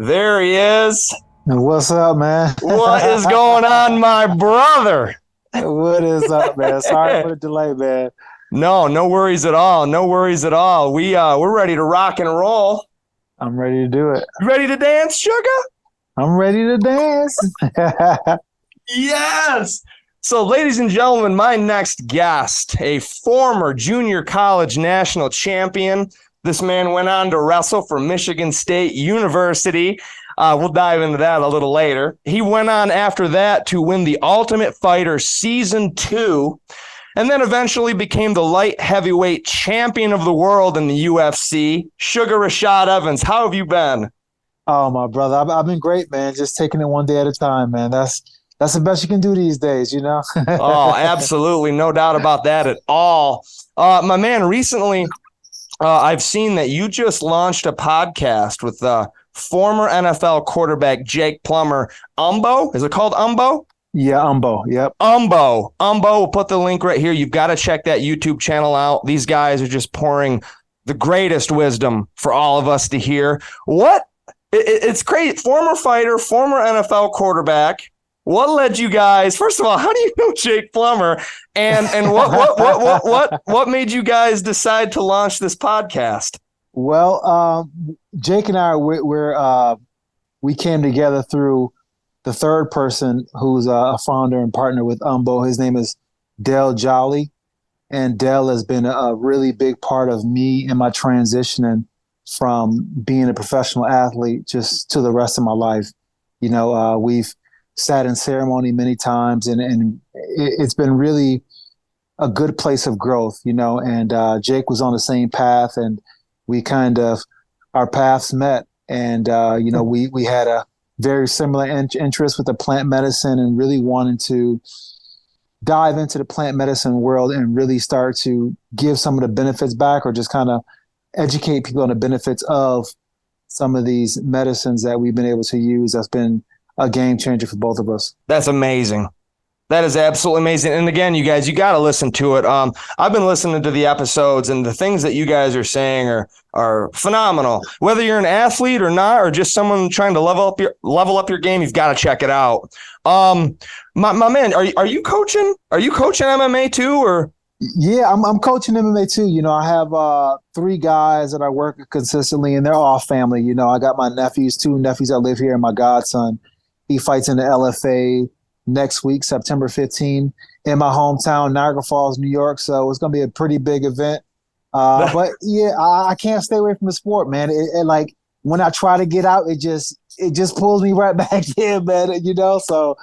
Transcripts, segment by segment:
There he is. What's up, man? What is going on, my brother? What is up, man? Sorry for the delay, man. No worries at all. No worries at all. We're ready to rock and roll. I'm ready to do it. You ready to dance, Suga? I'm ready to dance. Yes. So, ladies and gentlemen, my next guest, a former junior college national champion. This man went on to wrestle for Michigan State University. We'll dive into that a little later. He went on after that to win the Ultimate Fighter Season 2, and then eventually became the light heavyweight champion of the world in the UFC. Suga Rashad Evans, how have you been? Oh, my brother, I've been great, man. Just taking it one day at a time, man. That's the best you can do these days, you know? Oh, absolutely. No doubt about that at all. My man, recently I've seen that you just launched a podcast with former NFL quarterback Jake Plummer. Umbo? Is it called Umbo? Yeah, Umbo. Yep. Umbo. We'll put the link right here. You've got to check that YouTube channel out. These guys are just pouring the greatest wisdom for all of us to hear. It's crazy. Former fighter, former NFL quarterback. What led you guys? First of all, how do you know Jake Plummer? And what made you guys decide to launch this podcast? Well, Jake and I, we came together through the third person who's a founder and partner with Umbo. His name is Dale Jolly, and Dale has been a really big part of me in my transitioning from being a professional athlete just to the rest of my life. You know, we've sat in ceremony many times, and it's been really a good place of growth, you know, and Jake was on the same path, and we our paths met, and, you know, we had a very similar interest with the plant medicine and really wanted to dive into the plant medicine world and really start to give some of the benefits back, or just kind of educate people on the benefits of some of these medicines that we've been able to use. That's been a game changer for both of us. That's amazing. That is absolutely amazing. And again, you guys, you got to listen to it. I've been listening to the episodes, and the things that you guys are saying are phenomenal. Whether you're an athlete or not, or just someone trying to level up your game, you've got to check it out. My man, are you coaching? Are you coaching MMA too, or? Yeah, I'm coaching MMA too. You know, I have 3 guys that I work with consistently, and they're all family. You know, I got my nephews, 2 nephews that live here, and my godson. He fights in the LFA next week, September 15, in my hometown, Niagara Falls, New York. So it's going to be a pretty big event. But yeah, I can't stay away from the sport, man. It like when I try to get out, it just pulls me right back in, man. You know, so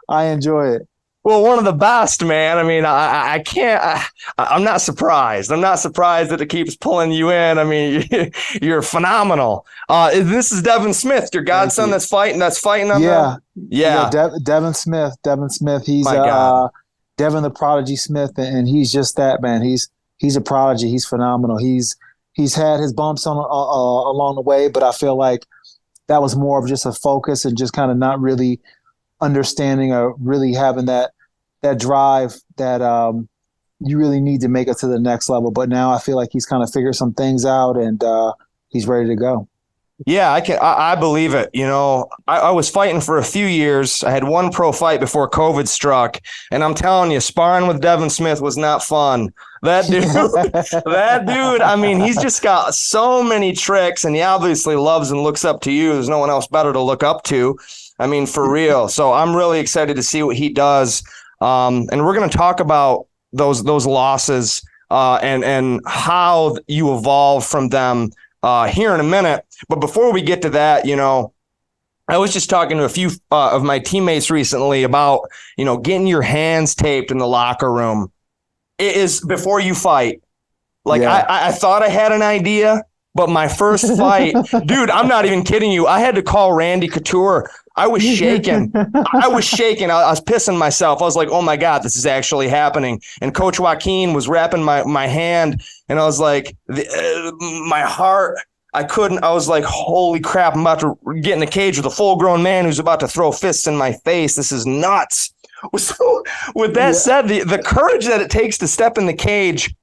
I enjoy it. Well, one of the best, man. I mean, I can't. I'm not surprised. I'm not surprised that it keeps pulling you in. I mean, you're phenomenal. This is Devin Smith, your godson that's fighting on yeah. Devin Smith. He's Devin the Prodigy Smith, and he's just that, man. He's a prodigy. He's phenomenal. He's had his bumps on along the way, but I feel like that was more of just a focus and just kind of not really understanding or really having that drive that you really need to make it to the next level. But now I feel like he's kind of figured some things out, and he's ready to go. Yeah, I believe it. You know, I was fighting for a few years. I had one pro fight before COVID struck, and I'm telling you, sparring with Devin Smith was not fun. That dude, I mean, he's just got so many tricks, and he obviously loves and looks up to you. There's no one else better to look up to. I mean, for real. So I'm really excited to see what he does. And we're going to talk about those losses and how you evolve from them here in a minute. But before we get to that, you know, I was just talking to a few of my teammates recently about, you know, getting your hands taped in the locker room. It is before you fight. Like, yeah. I thought I had an idea, but my first fight, dude, I'm not even kidding you. I had to call Randy Couture. I was shaking. I was pissing myself. I was like, oh my God, this is actually happening. And Coach Joaquin was wrapping my hand, and I was like, my heart, I was like, holy crap, I'm about to get in a cage with a full grown man who's about to throw fists in my face. This is nuts. So with that said, the courage that it takes to step in the cage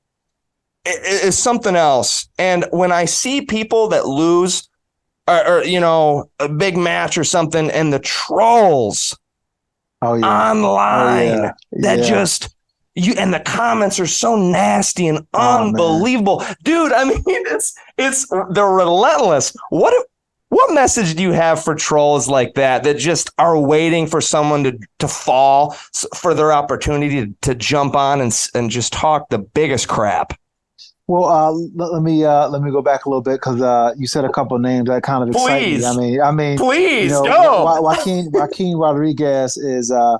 is something else. And when I see people that lose, or you know, a big match or something, and the trolls online that just you and the comments are so nasty and unbelievable, dude. I mean, it's they're relentless. What message do you have for trolls like that just are waiting for someone to fall for their opportunity to jump on and just talk the biggest crap? Well, let me go back a little bit because you said a couple of names that kind of excite me. I mean, please you know, go. Joaquin Rodriguez is a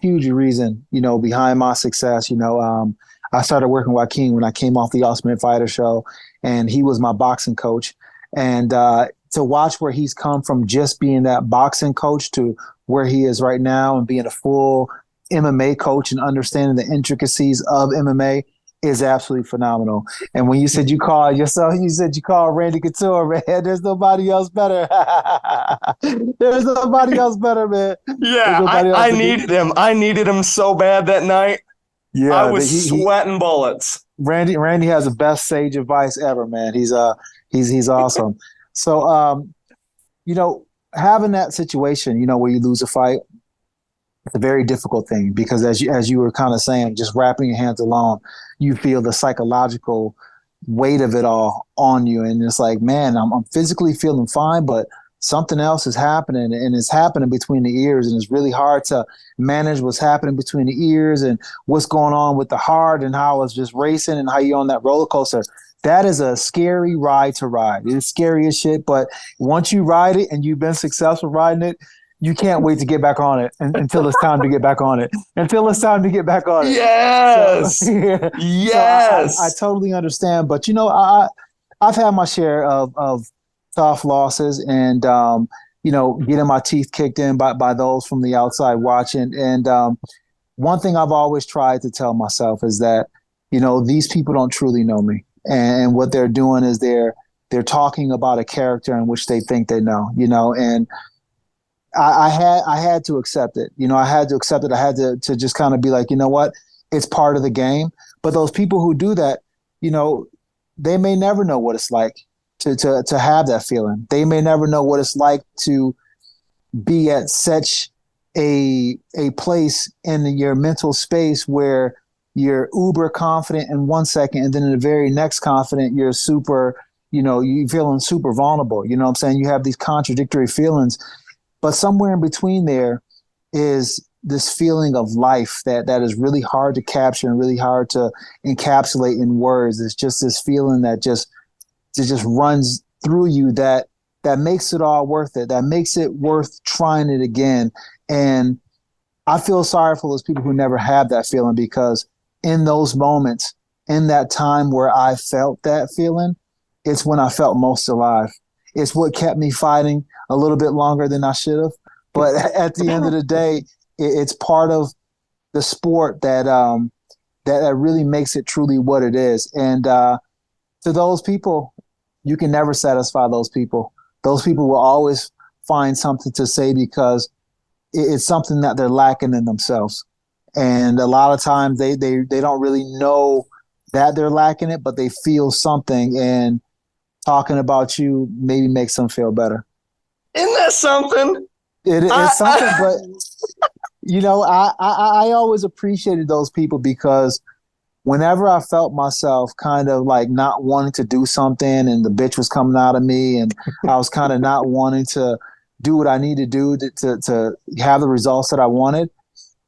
huge reason, you know, behind my success. You know, I started working with Joaquin when I came off the Ultimate Fighter show, and he was my boxing coach. And to watch where he's come from just being that boxing coach to where he is right now and being a full MMA coach and understanding the intricacies of MMA is absolutely phenomenal. And when you said you called Randy Couture, man, there's nobody else better. There's nobody else better, man. Yeah, I needed him. I needed him so bad that night. Yeah, I was sweating bullets. Randy has the best sage advice ever, man. He's awesome. So, you know, having that situation, you know, where you lose a fight, it's a very difficult thing because as you were kind of saying, just wrapping your hands alone, you feel the psychological weight of it all on you. And it's like, man, I'm physically feeling fine, but something else is happening, and it's happening between the ears, and it's really hard to manage what's happening between the ears and what's going on with the heart and how it's just racing and how you're on that roller coaster. That is a scary ride to ride. It's scary as shit, but once you ride it and you've been successful riding it, you can't wait to get back on it until it's time to get back on it. Until it's time to get back on it. Yes. So, yeah. Yes. So I totally understand. But, you know, I've had my share of tough losses and, you know, getting my teeth kicked in by those from the outside watching. And one thing I've always tried to tell myself is that, you know, these people don't truly know me. And what they're doing is they're talking about a character in which they think they know, you know, and I had to accept it. You know, I had to accept it. I had to just kind of be like, you know what, it's part of the game. But those people who do that, you know, they may never know what it's like to have that feeling. They may never know what it's like to be at such a place in your mental space where you're uber confident in 1 second, and then in the very next confident, you're super, you know, you're feeling super vulnerable. You know what I'm saying? You have these contradictory feelings. But somewhere in between there is this feeling of life that is really hard to capture and really hard to encapsulate in words. It's just this feeling that just runs through you that makes it all worth it, that makes it worth trying it again. And I feel sorry for those people who never have that feeling, because in those moments, in that time where I felt that feeling, it's when I felt most alive. It's what kept me fighting a little bit longer than I should have. But at the end of the day, it's part of the sport that really makes it truly what it is. And to those people, you can never satisfy those people. Those people will always find something to say because it's something that they're lacking in themselves. And a lot of times they don't really know that they're lacking it, but they feel something, and talking about you maybe makes them feel better. Isn't that something? It is something, but you know, I always appreciated those people, because whenever I felt myself kind of like not wanting to do something and the bitch was coming out of me and I was kind of not wanting to do what I need to do to have the results that I wanted,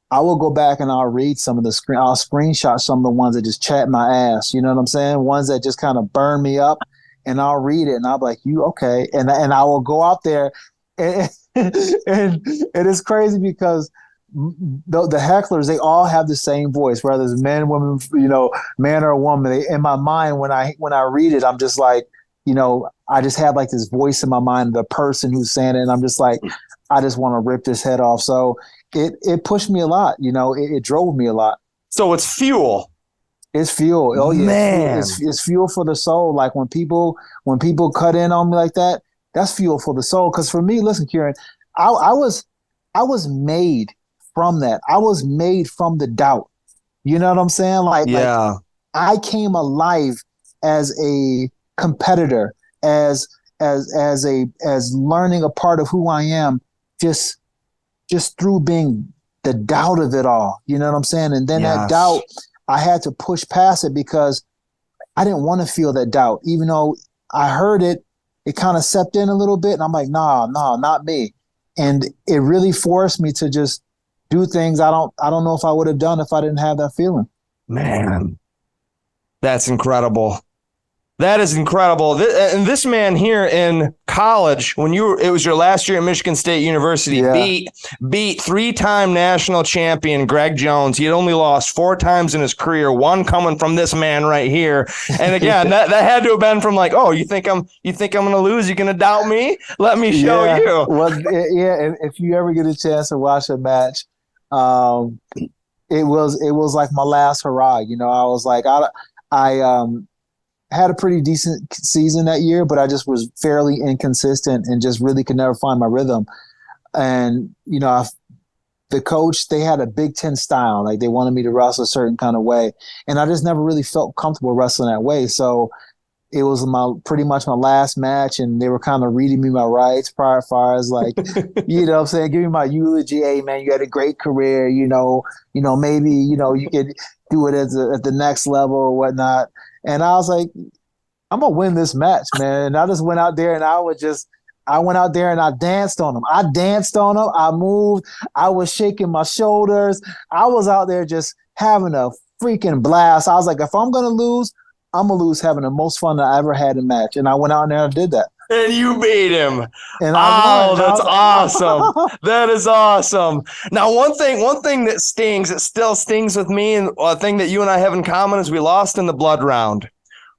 I will go back and I'll read some of the I'll screenshot some of the ones that just chat my ass. You know what I'm saying? Ones that just kind of burn me up, and I'll read it and I'll be like, you okay? And I will go out there and it's crazy because the hecklers, they all have the same voice, whether it's men, women, you know, man or a woman. In my mind, when I read it, I'm just like, you know, I just have like this voice in my mind, the person who's saying it, and I'm just like, I just want to rip this head off. So it pushed me a lot, you know, it drove me a lot. So it's fuel. It's fuel. Oh yeah, man, it's fuel for the soul. Like when people cut in on me like that, that's fuel for the soul. Because for me, listen, Curran, I was made from that. I was made from the doubt. You know what I'm saying? Like I came alive as a competitor, as as learning a part of who I am, just through being the doubt of it all. You know what I'm saying? And then that doubt, I had to push past it because I didn't want to feel that doubt, even though I heard it. It kind of seeped in a little bit, and I'm like, nah, not me. And it really forced me to just do things I don't know if I would have done if I didn't have that feeling. Man, that's incredible. That is incredible. And this man here in college, it was your last year at Michigan State University, beat three-time national champion Greg Jones. He had only lost 4 times in his career, one coming from this man right here. And again, that had to have been from like, oh, you think I'm going to lose? You're going to doubt me? Let me show you. Well, and if you ever get a chance to watch a match, it was like my last hurrah. You know, I was like, I had a pretty decent season that year, but I just was fairly inconsistent and just really could never find my rhythm. And, you know, the coach, they had a Big Ten style. Like they wanted me to wrestle a certain kind of way. And I just never really felt comfortable wrestling that way. So it was pretty much my last match, and they were kind of reading me my rights prior far as like, you know what I'm saying, give me my eulogy. Hey man, you had a great career, you know, maybe, you know, you could do it at the next level or whatnot. And I was like, I'm gonna win this match, man. And I just went out there and I went out there and I danced on them. I moved. I was shaking my shoulders. I was out there just having a freaking blast. I was like, if I'm gonna lose, I'm gonna lose having the most fun that I ever had in a match. And I went out there and did that. And you beat him. And I won. That's awesome. That is awesome. Now, one thing that stings, it still stings with me, and a thing that you and I have in common is we lost in the blood round.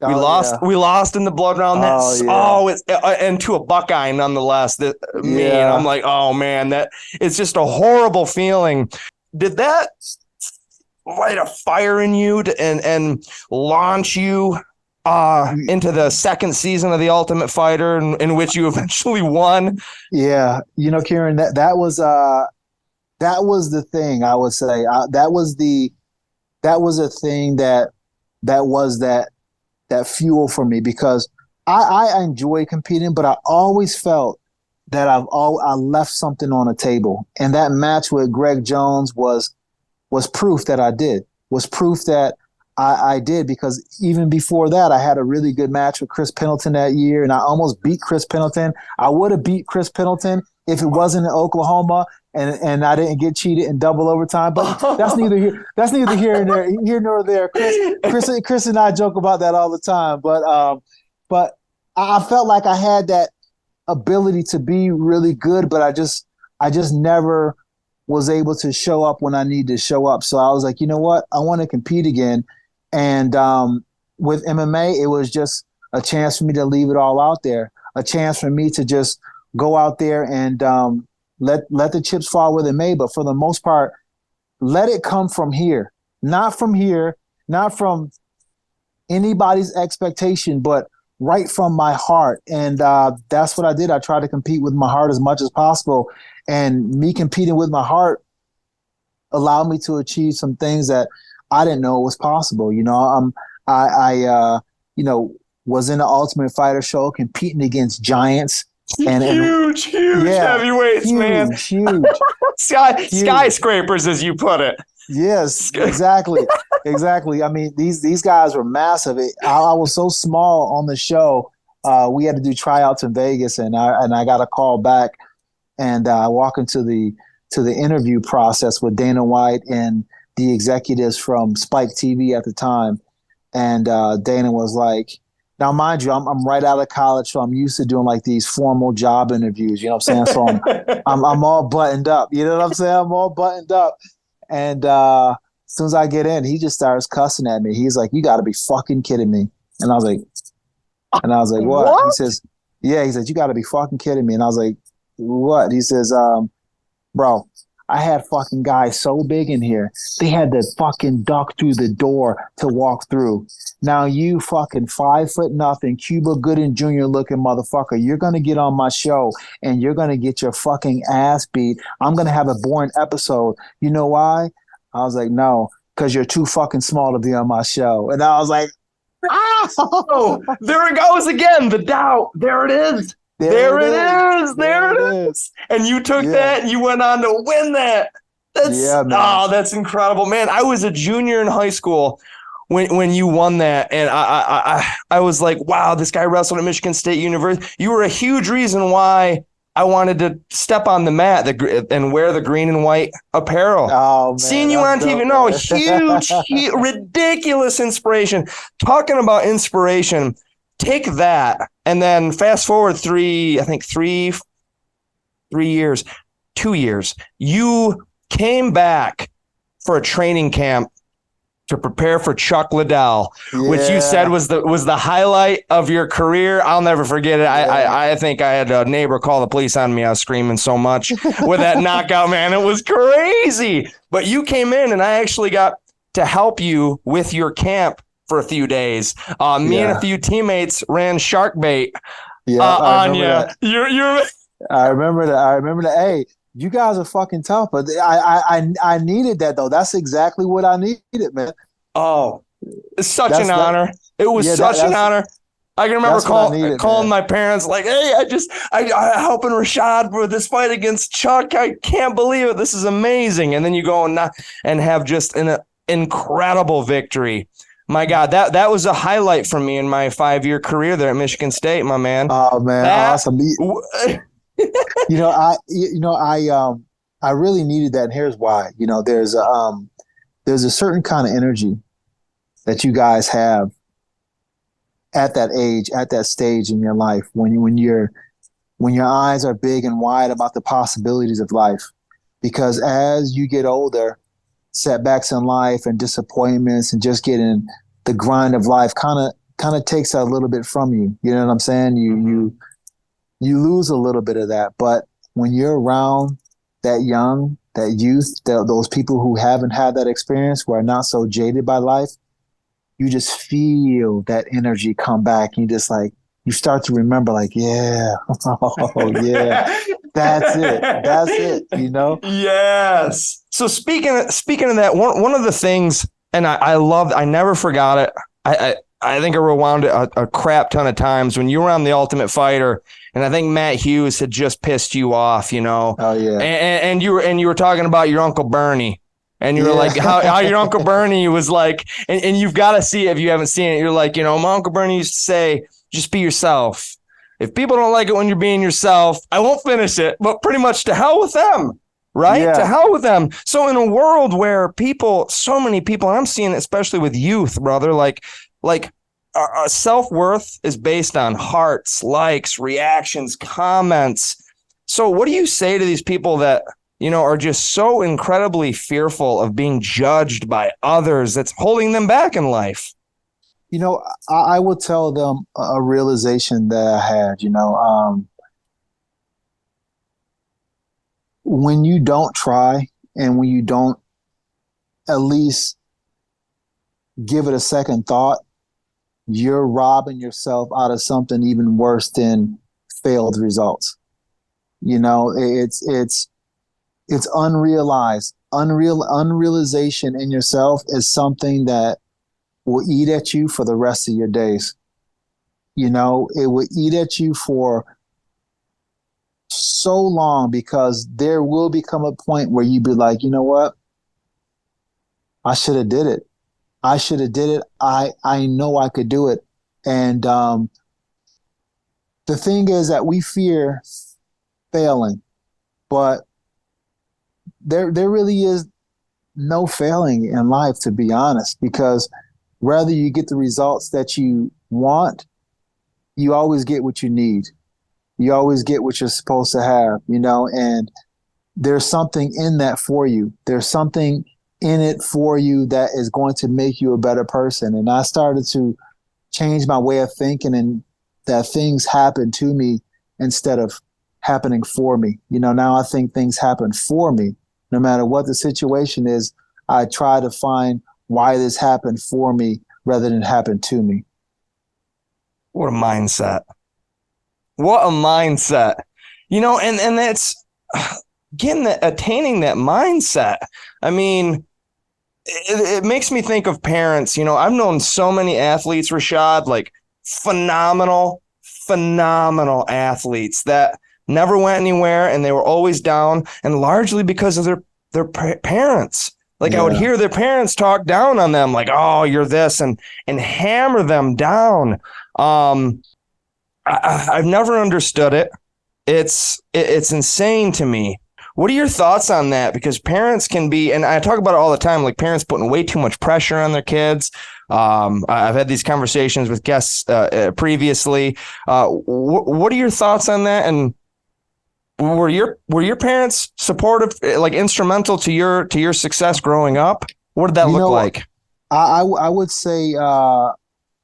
We lost in the blood round. And to a Buckeye nonetheless. And I'm like, oh man, it's just a horrible feeling. Did that light a fire in you and launch you into the second season of The Ultimate Fighter, in which you eventually won? Yeah, you know, Curran, that was the thing. I would say that was a thing that was that fuel for me, because I enjoy competing, but I always felt that I left something on the table, and that match with Greg Jones was proof that I did. Was proof that I did, because even before that, I had a really good match with Chris Pendleton that year, and I almost beat Chris Pendleton. I would have beat Chris Pendleton if it wasn't in Oklahoma, and I didn't get cheated in double overtime. But that's neither here nor there. Chris and I joke about that all the time. But I felt like I had that ability to be really good, but I just never was able to show up when I needed to show up. So I was like, you know what? I want to compete again. And with MMA, it was just a chance for me to leave it all out there, a chance for me to just go out there and let the chips fall where they may. But for the most part, let it come from here, not from anybody's expectation, but right from my heart. And that's what I did. I tried to compete with my heart as much as possible. And me competing with my heart allowed me to achieve some things that I didn't know was possible. You know, I was in the Ultimate Fighter show competing against giants. And huge heavyweights, man. Huge. Skyscrapers, as you put it. Yes, exactly. Exactly. I mean, these guys were massive. I was so small on the show. We had to do tryouts in Vegas, and I got a call back, and I walk into the interview process with Dana White and the executives from Spike TV at the time. And Dana was like, now mind you, I'm right out of college, so I'm used to doing like these formal job interviews, you know what I'm saying? So I'm all buttoned up, you know what I'm saying? I'm all buttoned up. And as soon as I get in, he just starts cussing at me. He's like, you gotta be fucking kidding me. And I was like, what? He says, yeah, he said, you gotta be fucking kidding me. And I was like, what? He says, bro, I had fucking guys so big in here, they had to fucking duck through the door to walk through. Now you fucking 5'0", Cuba Gooding Jr. looking motherfucker, you're going to get on my show and you're going to get your fucking ass beat. I'm going to have a boring episode. You know why? I was like, no, because you're too fucking small to be on my show. And I was like, Oh, there it goes again. The doubt. There it is. There it is. There it is. And you took that and you went on to win that. That's incredible, man. I was a junior in high school when you won that, and I was like, wow, this guy wrestled at Michigan State University. You were a huge reason why I wanted to step on the mat and wear the green and white apparel. Oh, man, seeing you on TV, huge, ridiculous inspiration. Talking about inspiration, take that and then fast forward 2 years. You came back for a training camp to prepare for Chuck Liddell, which you said was the highlight of your career. I'll never forget it. I think I had a neighbor call the police on me. I was screaming so much with that knockout, man. It was crazy. But you came in, and I actually got to help you with your camp for a few days. Me and a few teammates ran shark bait on you. I remember that. Hey, you guys are fucking tough, but I needed that though. That's exactly what I needed, man. Oh, it's such an honor. It was such an honor. I can remember calling my parents like, hey, I helping Rashad for this fight against Chuck. I can't believe it. This is amazing. And then you go and have just an incredible victory. My God, that was a highlight for me in my 5-year career there at Michigan State, my man. Oh man, awesome. I really needed that, and here's why. There's a certain kind of energy that you guys have at that age, at that stage in your life, when your eyes are big and wide about the possibilities of life. Because as you get older, setbacks in life and disappointments and just getting the grind of life kind of takes a little bit from you. You know what I'm saying? You lose a little bit of that. But when you're around that youth, those people who haven't had that experience, who are not so jaded by life, you just feel that energy come back. And you start to remember that's it, Yes. So speaking of that, one of the things, and I never forgot it. I think I rewound it a crap ton of times when you were on The Ultimate Fighter, and I think Matt Hughes had just pissed you off, Oh yeah. And you were talking about your Uncle Bernie, and you were like how your Uncle Bernie was like, and you've got to see it if you haven't seen it. You're like, my Uncle Bernie used to say, just be yourself. If people don't like it when you're being yourself, I won't finish it, but pretty much to hell with them. Right? Yeah. To hell with them. So in a world where so many people, and I'm seeing it especially with youth, brother, like our self-worth is based on hearts, likes, reactions, comments. So what do you say to these people that, are just so incredibly fearful of being judged by others that's holding them back in life? I will tell them a realization that I had, when you don't try and when you don't at least give it a second thought, you're robbing yourself out of something even worse than failed results. It's unrealized. Unrealization in yourself is something that will eat at you for the rest of your days. It will eat at you for so long, because there will become a point where you be like, you know what? I should have did it. I know I could do it. And the thing is that we fear failing, but there really is no failing in life, to be honest, because whether you get the results that you want, you always get what you need. You always get what you're supposed to have, and there's something in that for you. There's something in it for you that is going to make you a better person. And I started to change my way of thinking, and that things happen to me instead of happening for me. Now I think things happen for me. No matter what the situation is, I try to find why this happened for me rather than happen to me. What a mindset. What a mindset, and that's attaining that mindset. I mean, it makes me think of parents. You know, I've known so many athletes, Rashad, like phenomenal, phenomenal athletes that never went anywhere and they were always down, and largely because of their parents. Like I would Yeah. hear their parents talk down on them, like, "Oh, you're this," and hammer them down. I've never understood it. It's insane to me. What are your thoughts on that? Because parents can be, and I talk about it all the time, like parents putting way too much pressure on their kids. I've had these conversations with guests previously. What are your thoughts on that? And were your parents supportive, like instrumental to your success growing up? What did that look like? I would say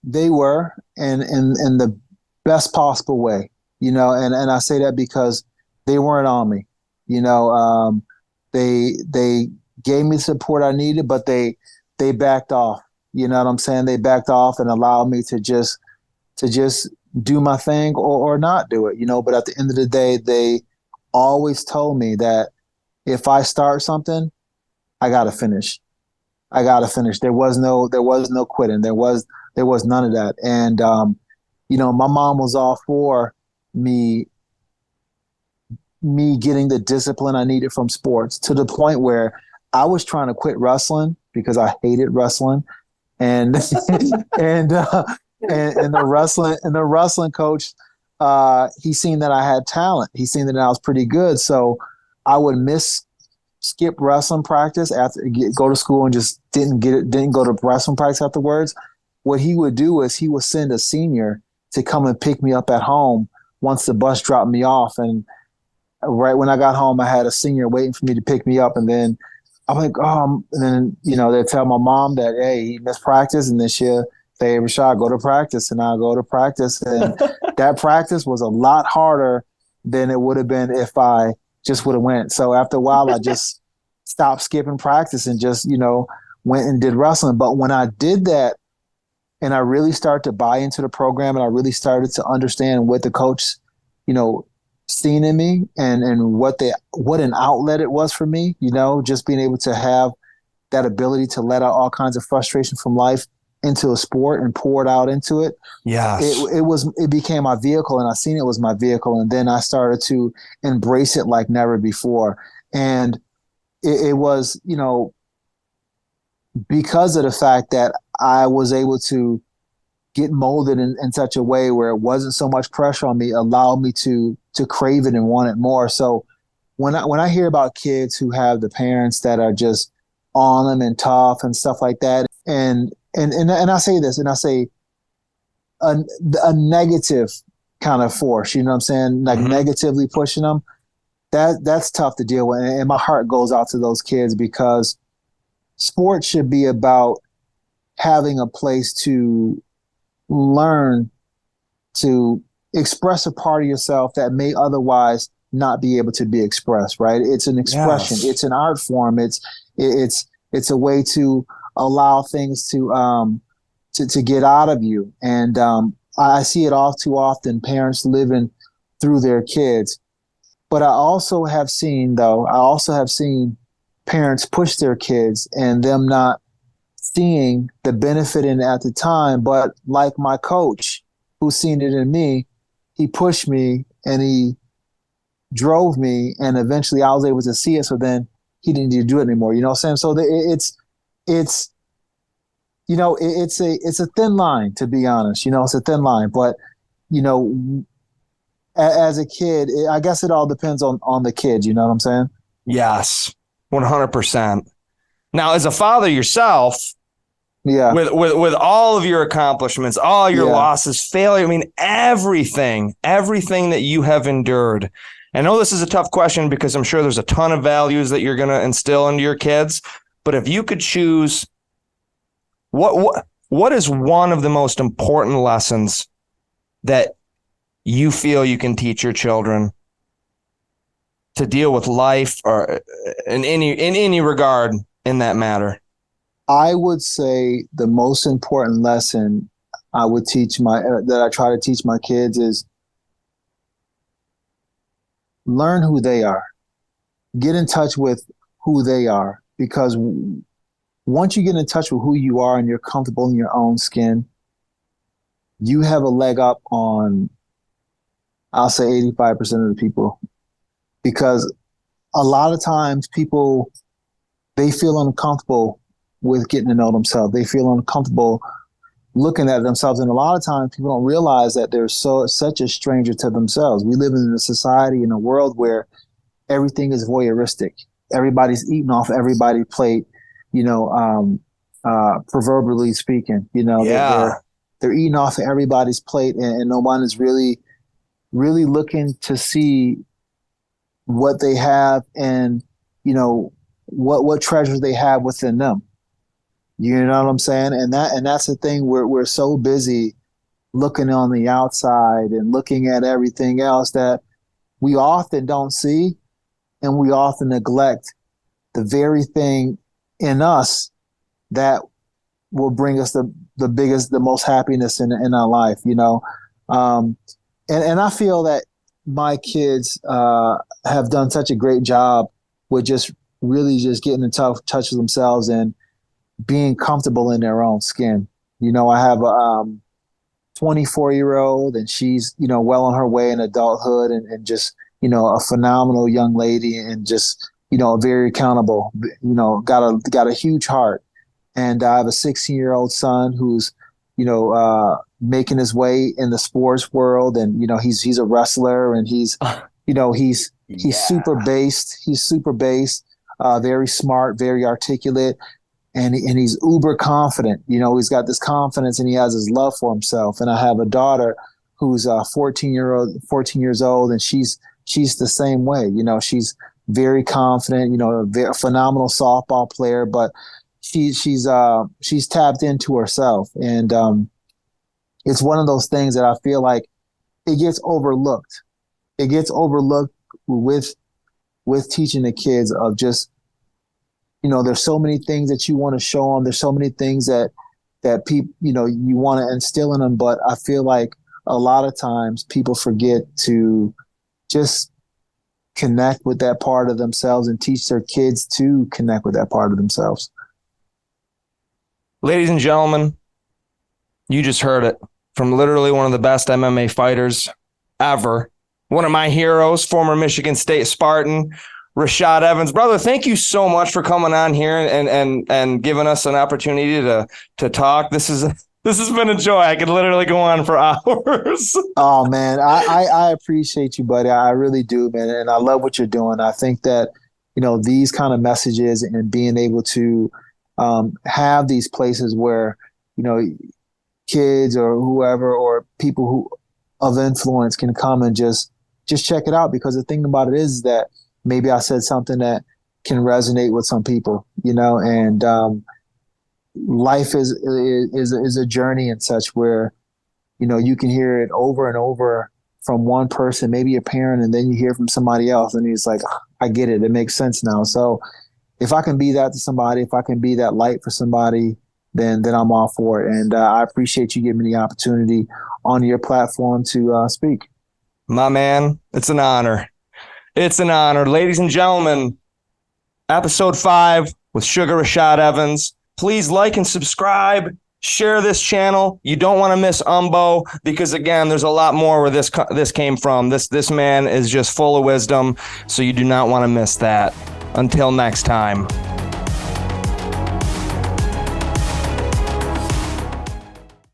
they were, in the best possible way, and I say that because they weren't on me. They gave me the support I needed, but they backed off. You know what I'm saying? They backed off and allowed me to just do my thing or not do it. But at the end of the day, they always told me that if I start something, I gotta finish. I gotta finish. There was no quitting. There was none of that. And my mom was all for me getting the discipline I needed from sports, to the point where I was trying to quit wrestling because I hated wrestling, and and the wrestling coach, he seen that I had talent. He seen that I was pretty good, so I would skip wrestling practice after go to school and just didn't go to wrestling practice afterwards. What he would do is he would send a senior to come and pick me up at home once the bus dropped me off. And right when I got home, I had a senior waiting for me to pick me up. And then I'm like, and then, they tell my mom that, hey, he missed practice. And then she'll say, hey, Rashad, go to practice. And I'll go to practice. And that practice was a lot harder than it would have been if I just would have went. So after a while, I just stopped skipping practice and just, went and did wrestling. But when I did that, and I really started to buy into the program, and I really started to understand what the coach, seen in me, and what an outlet it was for me, just being able to have that ability to let out all kinds of frustration from life into a sport and pour it out into it. Yes. It became my vehicle, and I seen it was my vehicle. And then I started to embrace it like never before. And it was, because of the fact that I was able to get molded in such a way where it wasn't so much pressure on me, allowed me to crave it and want it more. So when I hear about kids who have the parents that are just on them and tough and stuff like that, and I say this, and I say a negative kind of force, you know what I'm saying, like negatively pushing them, that's tough to deal with. And my heart goes out to those kids, because sports should be about having a place to learn to express a part of yourself that may otherwise not be able to be expressed, right? It's an expression. Yes. It's an art form. It's a way to allow things to get out of you. And I see it all too often, parents living through their kids. But I also have seen parents push their kids and them not seeing the benefit in it at the time. But like my coach, who's seen it in me, he pushed me and he drove me, and eventually I was able to see it. So then he didn't need to do it anymore. You know what I'm saying? So it's it's a thin line, to be honest. It's a thin line. But as a kid, I guess it all depends on the kid. You know what I'm saying? Yes, 100%. Now, as a father yourself, Yeah. with all of your accomplishments, all your losses, failure, I mean, everything that you have endured. I know this is a tough question because I'm sure there's a ton of values that you're going to instill into your kids. But if you could choose, what is one of the most important lessons that you feel you can teach your children to deal with life, or in any regard in that matter? I would say the most important lesson I would teach that I try to teach my kids is learn who they are. Get in touch with who they are, because once you get in touch with who you are and you're comfortable in your own skin, you have a leg up on, I'll say 85% of the people, because a lot of times people, they feel uncomfortable with getting to know themselves. They feel uncomfortable looking at themselves. And a lot of times people don't realize that they're such a stranger to themselves. We live in a society, in a world where everything is voyeuristic. Everybody's eating off everybody's plate, proverbially speaking. They're eating off of everybody's plate, and no one is really looking to see what they have and, what treasures they have within them. You know what I'm saying? And that's the thing. We're so busy looking on the outside and looking at everything else that we often don't see, and we often neglect the very thing in us that will bring us the biggest, the most happiness in our life, and I feel that my kids have done such a great job with just really just getting in touch with themselves and being comfortable in their own skin. I have a 24-year-old, and she's, well on her way in adulthood, and just, a phenomenal young lady, and just, very accountable, got a huge heart. And I have a 16-year-old son who's, making his way in the sports world, and he's a wrestler, and he's super based. He's super based, very smart, very articulate, and he's uber confident. He's got this confidence, and he has his love for himself. And I have a daughter who's 14 years old, and she's the same way. She's very confident. A very phenomenal softball player, but she's tapped into herself, and it's one of those things that I feel like it gets overlooked. It gets overlooked with teaching the kids of just, there's so many things that you want to show them. There's so many things that people, you want to instill in them. But I feel like a lot of times people forget to just connect with that part of themselves and teach their kids to connect with that part of themselves. Ladies and gentlemen, you just heard it from literally one of the best MMA fighters ever. One of my heroes, former Michigan State Spartan, Rashad Evans. Brother, thank you so much for coming on here and giving us an opportunity to talk. This has been a joy. I could literally go on for hours. Oh man, I appreciate you, buddy. I really do, man. And I love what you're doing. I think that, these kind of messages and being able to have these places where, kids or whoever or people who of influence can come and just check it out. Because the thing about it is that maybe I said something that can resonate with some people, and life is a journey and such where, you can hear it over and over from one person, maybe a parent, and then you hear from somebody else, and it's like, I get it. It makes sense now. So if I can be that to somebody, if I can be that light for somebody, then I'm all for it. And I appreciate you giving me the opportunity on your platform to speak. My man, it's an honor. It's an honor. Ladies and gentlemen, episode 5 with Suga Rashad Evans. Please like and subscribe. Share this channel. You don't want to miss Umbo, because again, there's a lot more where this came from. This man is just full of wisdom, so you do not want to miss that. Until next time.